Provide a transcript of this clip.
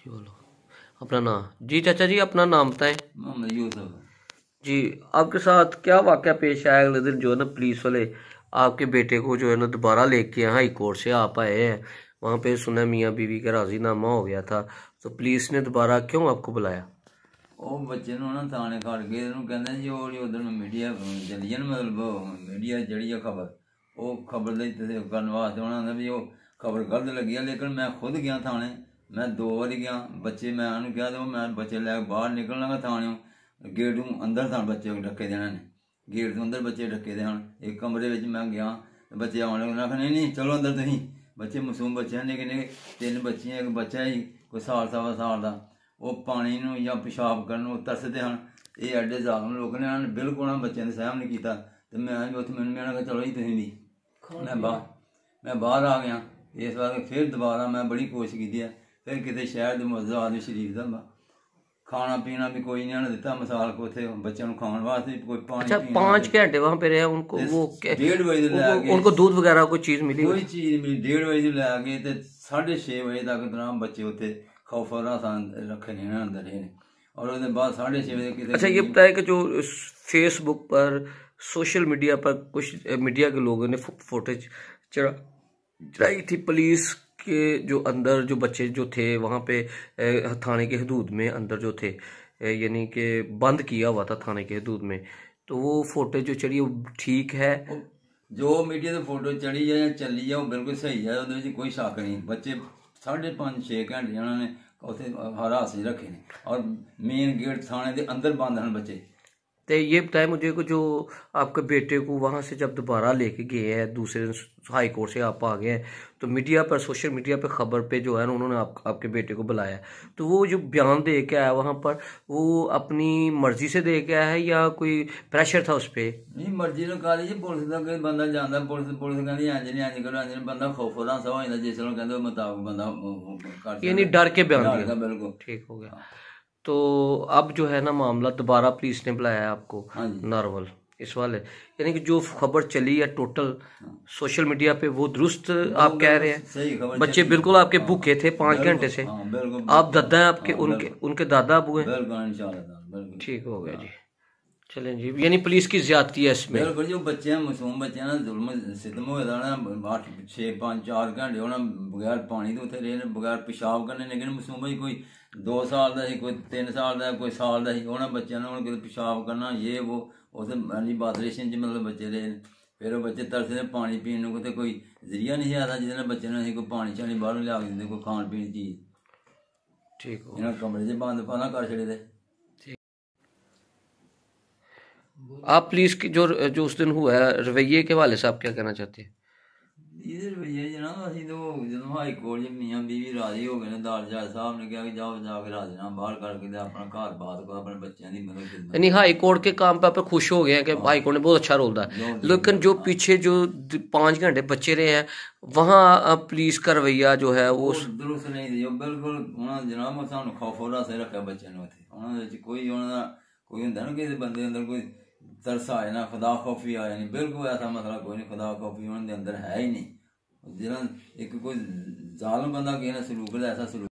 जी बोलो अपना नाम। जी चाचा जी अपना नाम बताएं। मोहम्मद यूसुफ। जी आपके साथ क्या वाकया पेश आया अगले दिन जो है ना पुलिस वाले आपके बेटे को जो है ना दोबारा लेके हाई कोर्ट से आप आए हैं, वहाँ पे सुना मियाँ बीवी का राजीनामा हो गया था, तो पुलिस ने दोबारा क्यों आपको बुलाया? ਉਹ ਬੱਚੇ ਨੂੰ ਨਾ ਥਾਣੇ ਖੜ ਕੇ ਇਹਨੂੰ ਕਹਿੰਦੇ ਜੀ ਉਹ ਉਧਰ ਮੀਡੀਆ ਚੱਲੀ ਜਾਣ ਮਤਲਬ ਮੀਡੀਆ ਜਿਹੜੀ ਆ ਖਬਰ ਉਹ ਖਬਰ ਲਈ ਤੇ ਕਰਨ ਵਾਸਤੇ ਉਹਨਾਂ ਨੇ ਵੀ ਉਹ ਖਬਰ ਗਲਤ ਲੱਗੀ ਆ। ਲੇਕਿਨ ਮੈਂ ਖੁਦ ਗਿਆ ਥਾਣੇ, ਮੈਂ 2 ਵਾਰੀ ਗਿਆ। ਬੱਚੇ ਮੈਂ ਉਹਨੂੰ ਕਿਹਾ ਤੇ ਮੈਂ ਬੱਚੇ ਲੈ ਕੇ ਬਾਹਰ ਨਿਕਲਣਾਗਾ ਥਾਣਿਓਂ, ਗੇਟ ਨੂੰ ਅੰਦਰ ਤਾਂ ਬੱਚੇ ਢੱਕੇ ਦੇਣਾ ਨੇ, ਗੇਟ ਤੋਂ ਅੰਦਰ ਬੱਚੇ ਢੱਕੇ ਦੇ ਹਨ। ਇੱਕ ਕਮਰੇ ਵਿੱਚ ਮੈਂ ਗਿਆ, ਬੱਚੇ ਆਉਣ ਲੱਗੇ, ਉਹਨਾਂ ਆਖਿਆ ਨਹੀਂ ਨਹੀਂ ਚਲੋ ਅੰਦਰ ਤੁਸੀਂ। ਬੱਚੇ ਮਾਸੂਮ ਬੱਚੇ ਹਨ, ਨਿੱਕੇ ਨਿੱਕੇ 3 ਬੱਚੀਆਂ, ਇੱਕ ਬੱਚਾ ਹੀ ਕੋਈ ਸਾਲ ਸਵਾ ਸਾਲ ਦਾ। ਉਹ ਪਾਣੀ ਨੂੰ ਜਾਂ ਪਿਸ਼ਾਬ ਕਰਨ ਨੂੰ ਤਰਸਦੇ ਹਨ। ਇਹ ਐਡੇ ਜ਼ਾਲਮ ਲੋਕ ਨੇ, ਇਹਨਾਂ ਨੇ ਬਿਲਕੁਲ ਉਹਨਾਂ ਬੱਚਿਆਂ ਨੇ ਸਹਿਮ ਨਹੀਂ ਕੀਤਾ। ਤੇ ਮੈਂ ਉੱਥੇ ਮੈਨੂੰ ਕਿਹਾ ਚਲੋ ਜੀ ਤੁਸੀਂ ਵੀ। ਮੈਂ ਬਾਹਰ ਆ ਗਿਆ। ਇਸ ਵਾਰ ਫਿਰ ਦੁਬਾਰਾ ਮੈਂ ਬੜੀ ਕੋਸ਼ਿਸ਼ ਕੀਤੀ ਹੈ। ਫਿਰ ਕਿਤੇ ਸ਼ਹਿਰ ਦੇ ਮੁਅੱਜ਼ਜ਼ ਆਦਮੀ ਸ਼ਰੀਫ ਦਾ खाना पीना भी कोई नहीं दिता, मिसाल को थे बच्चों को खाने वास्ते कोई पानी। अच्छा 5 घंटे वहाँ पे रहे उनको, वो 1:30 बजे उनको दूध वगैरह कोई चीज मिली? कोई चीज मिली। 1:30 बजे लैके ते 6:30 बजे तक तमाम बच्चे उत्थे खौफ रखे ने अंदर रहे। और उसके बाद 6:30 बजे। अच्छा ये बताया कि जो फेसबुक पर सोशल मीडिया पर कुछ मीडिया के लोगों ने फुटेज चढ़ाई थी पुलिस के जो अंदर जो बच्चे जो थे वहाँ पे थाने के हदूद में अंदर जो थे, यानी कि बंद किया हुआ था थाने के हदूद में, तो वो फोटो जो चढ़ी वो ठीक है? जो मीडिया से फोटो चढ़ी है या चली है वो बिल्कुल सही है, उसमें कोई शक नहीं। बच्चे 5.5-6 घंटे उन्होंने उसे हरास रखे ने और मेन गेट थाने के अंदर बंद हैं बच्चे। तो ये बताए मुझे को जो आपके बेटे को वहाँ से जब दोबारा लेके गए हैं, दूसरे हाई कोर्ट से आप आ गए हैं, तो मीडिया पर सोशल मीडिया पर खबर पे जो है ना उन्होंने आपके बेटे को बुलाया, तो वो जो बयान दे के आया वहाँ पर, वो अपनी मर्जी से दे के आया है या कोई प्रेशर था उस पर? नहीं मर्जी ने कहा जी, पुलिस का कोई बंदा जाना, पुलिस कहती इंज नहीं इंज करो इंज नहीं, बंदा खौफा सा हो जाता जिस कहते मुताबिक बंदा यानी डर के बयान दिया। बिल्कुल ठीक हो गया। तो अब जो है ना मामला दोबारा पुलिस ने बुलाया आपको नारवल इस वाले, यानी कि जो खबर चली है टोटल सोशल मीडिया पे वो दुरुस्त आप कह रहे हैं? सही खबर। बच्चे बिल्कुल आपके भूखे थे 5 घंटे से, आप दादा है आपके, उनके दादा अबू हैं? ठीक हो गया जी। चलें जी, यानी पुलिस की ज्यादती है इसमें। बिल्कुल जो बच्चे मासूम बच्चे ना जुल्म सितम होए दा ना 8-6-5-4 घंटे उन्हें बगैर पानी तो उत्थे रहे, बगैर पेशाब करने। लेकिन मासूम भाई कोई 2 साल का, कोई 3 साल का, कोई साल का, उन्हें बच्चों ने पेशाब करना ये वो उस बाथरेशन च मतलब बच्चे रहे। फिर वो बच्चे तरसदे पानी पीने को, तो कोई जरिया नहीं आता जिसने बच्चे ने कोई पानी शानी बाहरों लिया देंगे, कोई खान पीने की चीज। ठीक हो, इन्हें कमरे से बंद पाना कर छड़े। आप पुलिस की जो उस दिन हुआ है रवैये के हवाले से आप क्या कहना चाहते हैं? ये रवैया जनाब असं तो जो हाई कोर्ट मियाँ बीवी राजी हो गए, दार जज साहब ने कहा कि जाओ जाके राजीनामा बाहर करके अपना घर बात करो, अपने बच्चों की मतलब। यानी हाई कोर्ट के काम पे आप खुश हो गए हैं कि हाई कोर्ट ने बहुत अच्छा रोल दिया, लेकिन जो पीछे जो 5 घंटे बच्चे रहे हैं वहाँ पुलिस का रवैया जो है वो दुरुस्त नहीं थी। बिल्कुल उन्होंने जनाब सानू खौफ से रखा बच्चों ने उत्थे। उन्होंने कोई कोई होंगे ना किसी बंदे अंदर कोई तरस आए ना, खुदा खौफी आया नहीं, बिल्कुल ऐसा मसला कोई नहीं। खुदा खौफी उन्होंने अंदर है ही नहीं। जिन्हें एक कोई जालम बंदा किसी ने सलूक ऐसा सलूक